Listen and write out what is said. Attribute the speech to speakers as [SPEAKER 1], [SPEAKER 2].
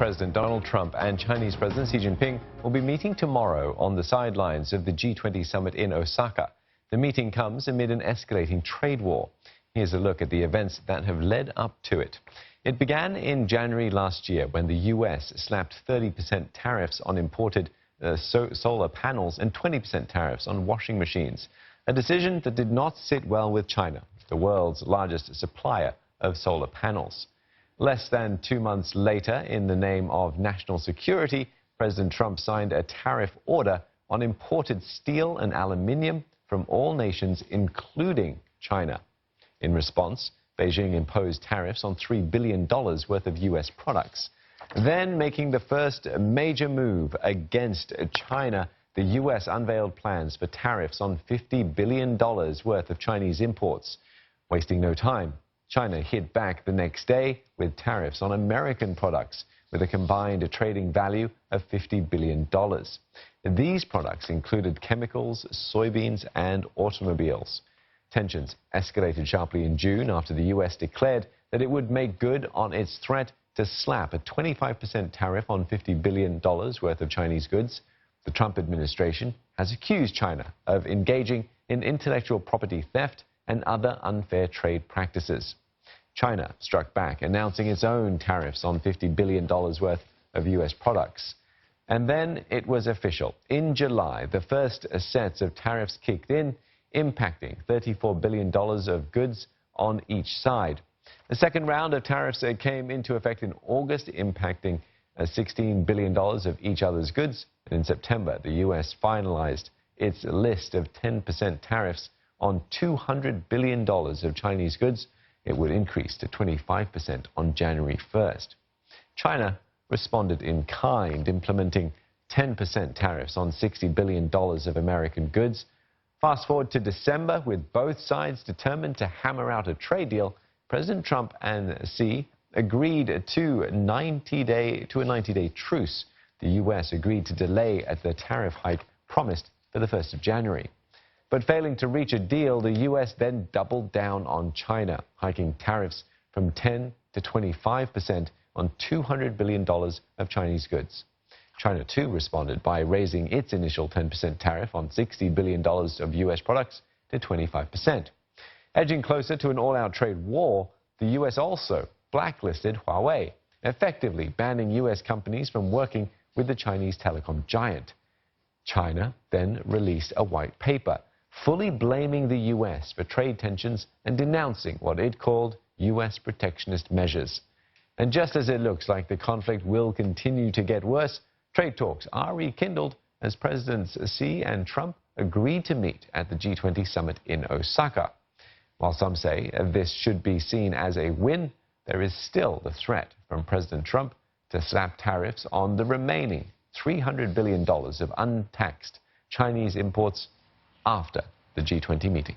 [SPEAKER 1] President Donald Trump and Chinese President Xi Jinping will be meeting tomorrow on the sidelines of the G20 summit in Osaka. The meeting comes amid an escalating trade war. Here's a look at the events that have led up to it. It began in January last year when the U.S. slapped 30% tariffs on imported solar panels and 20% tariffs on washing machines, a decision that did not sit well with China, the world's largest supplier of solar panels. Less than 2 months later, in the name of national security, President Trump signed a tariff order on imported steel and aluminium from all nations, including China. In response, Beijing imposed tariffs on $3 billion worth of U.S. products. Then, making the first major move against China, the U.S. unveiled plans for tariffs on $50 billion worth of Chinese imports. Wasting no time, China hit back the next day with tariffs on American products, with a combined trading value of $50 billion. These products included chemicals, soybeans, and automobiles. Tensions escalated sharply in June after the U.S. declared that it would make good on its threat to slap a 25% tariff on $50 billion worth of Chinese goods. The Trump administration has accused China of engaging in intellectual property theft and other unfair trade practices. China struck back, announcing its own tariffs on $50 billion worth of U.S. products. And then it was official. In July, the first sets of tariffs kicked in, impacting $34 billion of goods on each side. The second round of tariffs came into effect in August, impacting $16 billion of each other's goods. And in September, the U.S. finalized its list of 10% tariffs on $200 billion of Chinese goods. It would increase to 25% on January 1st. China responded in kind, implementing 10% tariffs on $60 billion of American goods. Fast forward to December, with both sides determined to hammer out a trade deal, President Trump and Xi agreed to a 90-day truce. The U.S. agreed to delay at the tariff hike promised for the 1st of January. But failing to reach a deal, the U.S. then doubled down on China, hiking tariffs from 10 to 25% on $200 billion of Chinese goods. China, too, responded by raising its initial 10% tariff on $60 billion of U.S. products to 25%. Edging closer to an all-out trade war, the U.S. also blacklisted Huawei, effectively banning U.S. companies from working with the Chinese telecom giant. China then released a white paper, fully blaming the U.S. for trade tensions and denouncing what it called U.S. protectionist measures. And just as it looks like the conflict will continue to get worse, trade talks are rekindled as Presidents Xi and Trump agreed to meet at the G20 summit in Osaka. While some say this should be seen as a win, there is still the threat from President Trump to slap tariffs on the remaining $300 billion of untaxed Chinese imports after the G20 meeting.